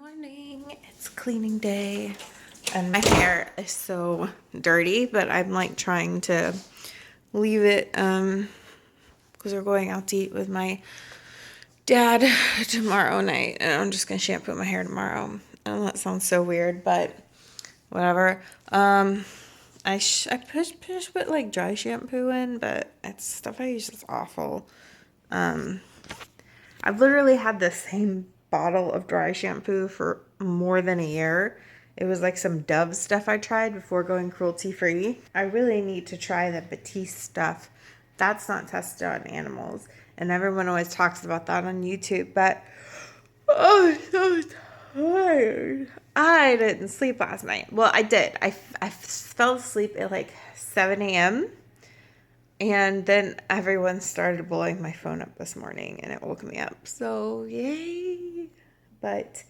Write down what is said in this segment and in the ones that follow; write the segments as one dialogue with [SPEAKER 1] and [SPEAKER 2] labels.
[SPEAKER 1] Morning, it's cleaning day and my hair is so dirty, but I'm like trying to leave it because we're going out to eat with my dad tomorrow night and I'm just gonna shampoo my hair tomorrow. I know that sounds so weird, but whatever. I put like dry shampoo in, but it's stuff I use is awful. I've literally had the same bottle of dry shampoo for more than a year. It was like some Dove stuff I tried before going cruelty free. I really need to try the Batiste stuff. That's not tested on animals. And everyone always talks about that on YouTube, but oh, I'm so tired. I didn't sleep last night. Well, I did. I fell asleep at like 7 a.m. And then everyone started blowing my phone up this morning and it woke me up. So, yay. But,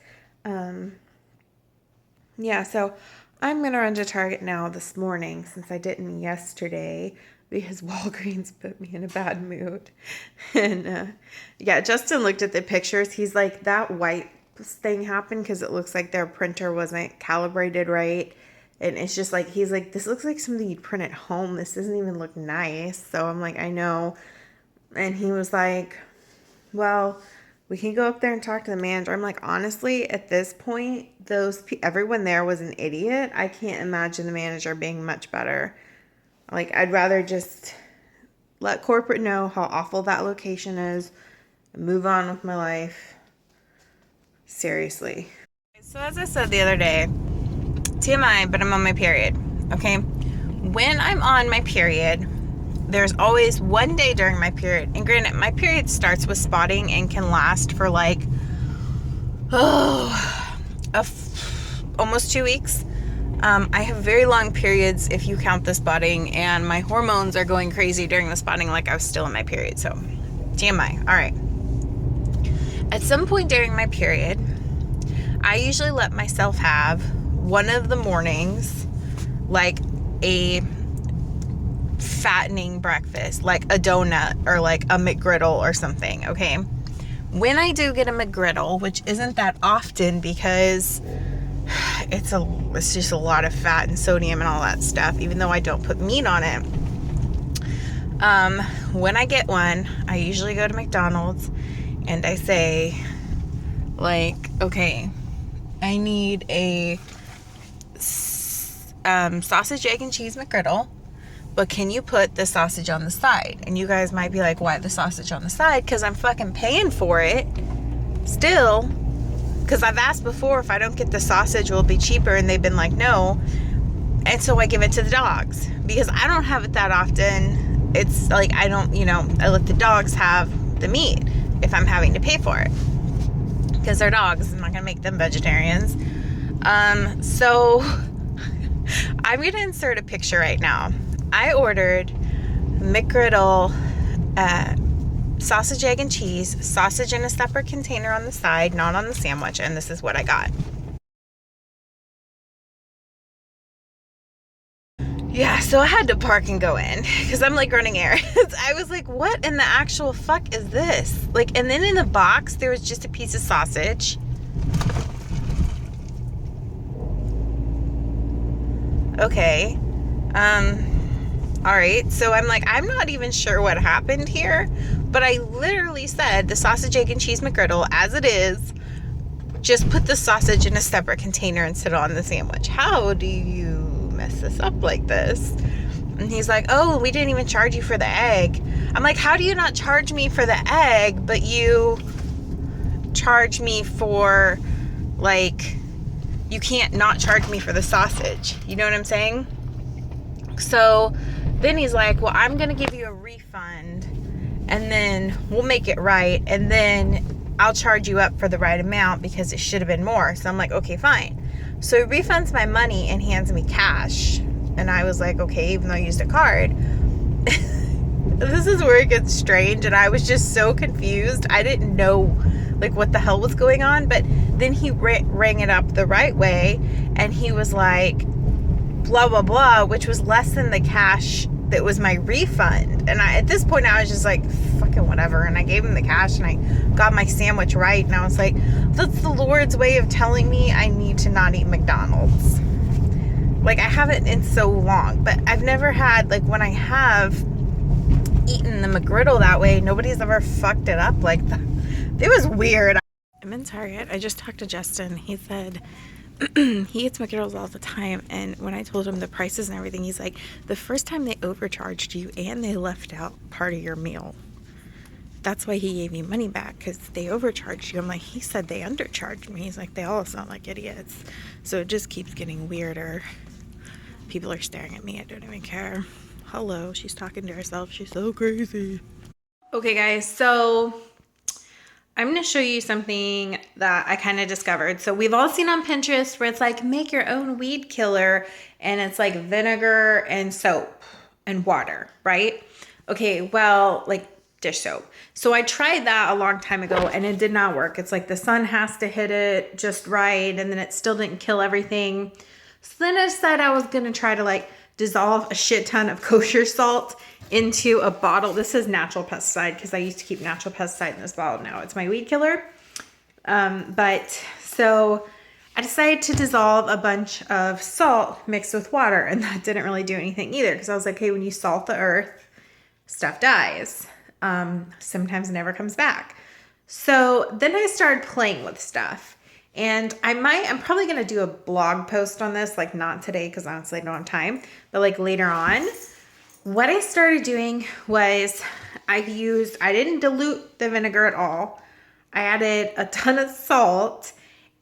[SPEAKER 1] yeah, so I'm going to run to Target now this morning since I didn't yesterday because Walgreens put me in a bad mood. And, yeah, Justin looked at the pictures. He's like, that white thing happened because it looks like their printer wasn't calibrated right. And it's just like, he's like, this looks like something you'd print at home. This doesn't even look nice. So I'm like, I know. And he was like, well, we can go up there and talk to the manager. I'm like, honestly, at this point, everyone there was an idiot. I can't imagine the manager being much better. Like, I'd rather just let corporate know how awful that location is and move on with my life. Seriously. So as I said the other day, TMI, but I'm on my period, okay? When I'm on my period, there's always one day during my period, and granted, my period starts with spotting and can last for like, almost 2 weeks. I have very long periods if you count the spotting, and my hormones are going crazy during the spotting like I was still in my period, so TMI, all right. At some point during my period, I usually let myself have one of the mornings like a fattening breakfast, like a donut or like a McGriddle or something, okay? When I do get a McGriddle, which isn't that often because it's just a lot of fat and sodium and all that stuff, even though I don't put meat on it. When I get one, I usually go to McDonald's and I say, like, okay, I need a sausage, egg, and cheese McGriddle, but can you put the sausage on the side? And you guys might be like, why the sausage on the side? Because I'm fucking paying for it still, because I've asked before if I don't get the sausage will it be cheaper, and they've been like, no. And so I give it to the dogs because I don't have it that often. It's like I let the dogs have the meat if I'm having to pay for it because they're dogs. I'm not gonna make them vegetarians. So I'm going to insert a picture right now. I ordered McGriddle, sausage, egg, and cheese, sausage in a separate container on the side, not on the sandwich, and this is what I got. Yeah, so I had to park and go in because I'm like running errands. I was like, what in the actual fuck is this? Like, and then in the box, there was just a piece of sausage. Okay. All right. So I'm like, I'm not even sure what happened here, but I literally said the sausage, egg, and cheese McGriddle as it is, just put the sausage in a separate container and sit it on the sandwich. How do you mess this up like this? And he's like, oh, we didn't even charge you for the egg. I'm like, how do you not charge me for the egg, but you charge me for, like, you can't not charge me for the sausage. You know what I'm saying? So then he's like, well, I'm going to give you a refund and then we'll make it right. And then I'll charge you up for the right amount because it should have been more. So I'm like, okay, fine. So he refunds my money and hands me cash. And I was like, okay, even though I used a card. This is where it gets strange. And I was just so confused. I didn't know like what the hell was going on, but then he rang it up the right way and he was like blah blah blah, which was less than the cash that was my refund. And at this point, I was just like, fucking whatever. And I gave him the cash and I got my sandwich right. And I was like, that's the Lord's way of telling me I need to not eat McDonald's. Like, I haven't in so long, but I've never had, like, when I have eaten the McGriddle that way, nobody's ever fucked it up like that. It was weird. I'm in Target. I just talked to Justin. He said he eats McGriddles all the time, and when I told him the prices and everything, he's like, the first time they overcharged you and they left out part of your meal. That's why he gave you money back, because they overcharged you. I'm like, he said they undercharged me. He's like, they all sound like idiots. So it just keeps getting weirder. People are staring at me. I don't even care. Hello, she's talking to herself. She's so crazy. Okay, guys, so I'm going to show you something that I kind of discovered. So we've all seen on Pinterest where it's like, make your own weed killer, and it's like vinegar and soap and water, right? Okay, well, like dish soap. So I tried that a long time ago and it did not work. It's like the sun has to hit it just right, and then it still didn't kill everything. So then I decided I was going to try to like dissolve a shit ton of kosher salt into a bottle. This is natural pesticide because I used to keep natural pesticide in this bottle. Now it's my weed killer. But so I decided to dissolve a bunch of salt mixed with water, and that didn't really do anything either, because I was like, hey, when you salt the earth, stuff dies. Sometimes it never comes back. So then I started playing with stuff. And I'm probably going to do a blog post on this, like not today, because honestly I don't have time, but like later on. What I started doing was I didn't dilute the vinegar at all. I added a ton of salt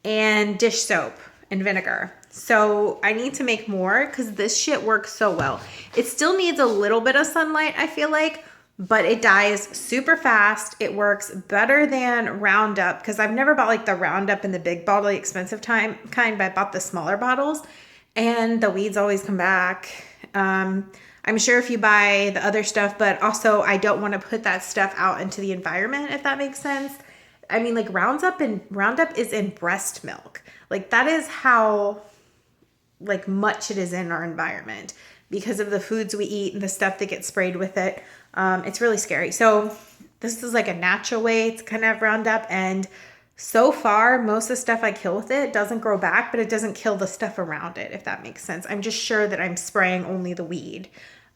[SPEAKER 1] and dish soap and vinegar. So I need to make more because this shit works so well. It still needs a little bit of sunlight, I feel like, but it dies super fast. It works better than Roundup, because I've never bought like the Roundup in the big bottle, the expensive kind, but I bought the smaller bottles and the weeds always come back. I'm sure if you buy the other stuff, but also I don't want to put that stuff out into the environment, if that makes sense. I mean, like Roundup is in breast milk. Like that is how like much it is in our environment because of the foods we eat and the stuff that gets sprayed with it. It's really scary. So this is like a natural way to kind of have Roundup, and so far most of the stuff I kill with it doesn't grow back, but it doesn't kill the stuff around it, if that makes sense. I'm just sure that I'm spraying only the weed.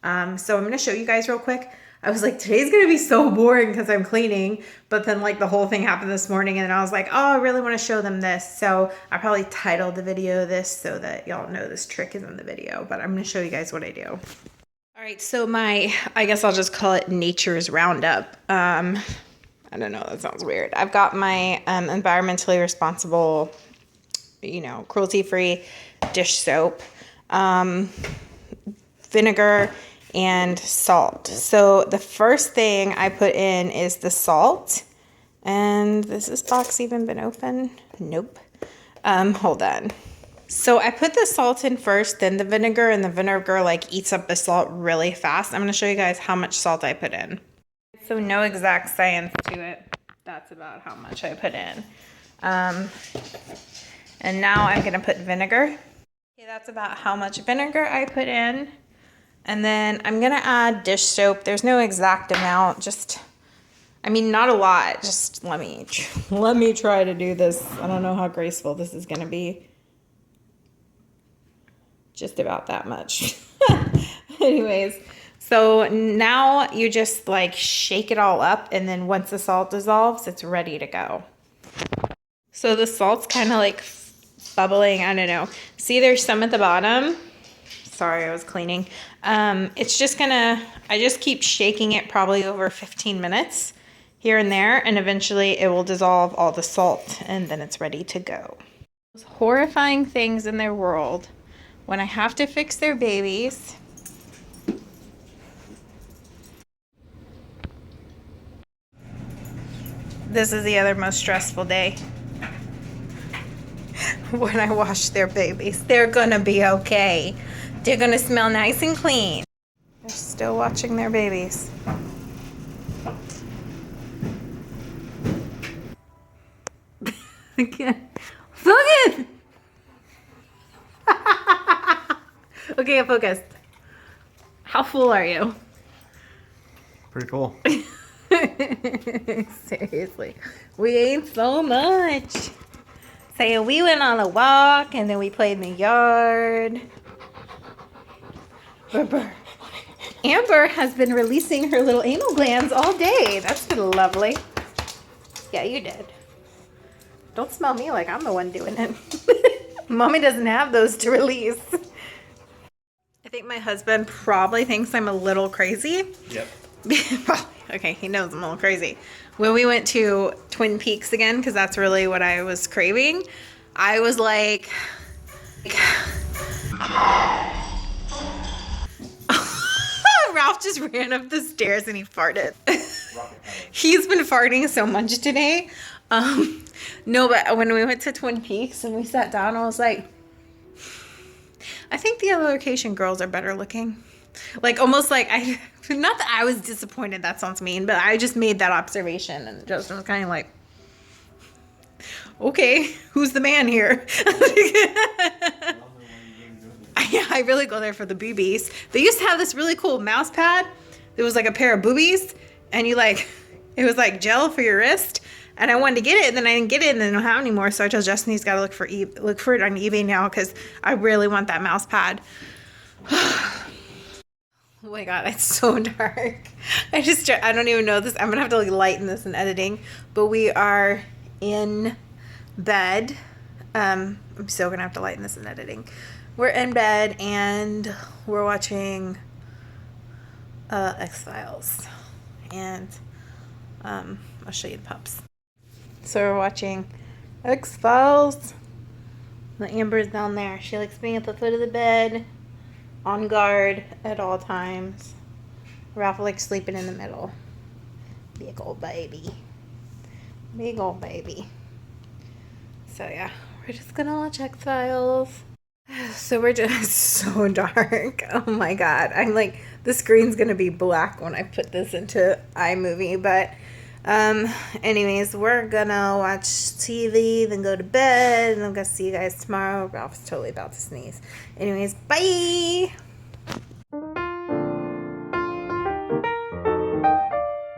[SPEAKER 1] So I'm going to show you guys real quick. I was like, today's going to be so boring because I'm cleaning, but then like the whole thing happened this morning and I was like, oh, I really want to show them this. So I probably titled the video this so that y'all know this trick is in the video, but I'm going to show you guys what I do. All right. So I guess I'll just call it Nature's Roundup. I don't know. That sounds weird. I've got my, environmentally responsible, cruelty-free dish soap, vinegar, and salt. So the first thing I put in is the salt. And has this box even been open? Nope. Hold on. So I put the salt in first, then the vinegar, and the vinegar like eats up the salt really fast. I'm going to show you guys how much salt I put in. So no exact science to it. That's about how much I put in. And now I'm going to put vinegar. Okay, that's about how much vinegar I put in. And then I'm going to add dish soap. There's no exact amount, not a lot. Just let me try to do this. I don't know how graceful this is going to be. Just about that much. Anyways, so now you just like shake it all up, and then once the salt dissolves, it's ready to go. So the salt's kind of like bubbling. I don't know. See, there's some at the bottom. Sorry, I was cleaning. It's just I just keep shaking it probably over 15 minutes here and there, and eventually it will dissolve all the salt, and then it's ready to go. Those horrifying things in their world when I have to fix their babies. This is the other most stressful day. When I wash their babies. They're gonna be okay. They're going to smell nice and clean. They're still watching their babies. Again. Focus! Okay, I focused. How full are you?
[SPEAKER 2] Pretty cool.
[SPEAKER 1] Seriously. We ate so much. So we went on a walk and then we played in the yard. Amber has been releasing her little anal glands all day. That's been lovely. Yeah, you did. Don't smell me like I'm the one doing it. Mommy doesn't have those to release. I think my husband probably thinks I'm a little crazy.
[SPEAKER 2] Yep.
[SPEAKER 1] Okay, he knows I'm a little crazy. When we went to Twin Peaks again, because that's really what I was craving, I was like... Ralph just ran up the stairs and he farted. He's been farting so much today. No, but when we went to Twin Peaks and we sat down, I was like, I think the other location girls are better looking. Like, almost like, not that I was disappointed, that sounds mean, but I just made that observation and Justin was kind of like, okay, who's the man here? Yeah, I really go there for the boobies. They used to have this really cool mouse pad. It was like a pair of boobies, and you like, it was like gel for your wrist. And I wanted to get it, and then I didn't get it, and then I don't have it anymore. So I told Justin he's got to look for it on eBay now because I really want that mouse pad. Oh my god, it's so dark. I don't even know this. I'm gonna have to like lighten this in editing, but we are in bed. I'm still gonna have to lighten this in editing. We're in bed and we're watching X-Files, and I'll show you the pups. So we're watching X-Files. The Amber's down there. She likes being at the foot of the bed, on guard at all times. Ralph likes sleeping in the middle. Big old baby. Big old baby. So yeah, we're just gonna watch X-Files. So we're just so dark. Oh my god. I'm like, the screen's gonna be black when I put this into iMovie, but anyways, we're gonna watch TV, then go to bed, and I'm gonna see you guys tomorrow. Ralph's totally about to sneeze. Anyways, bye.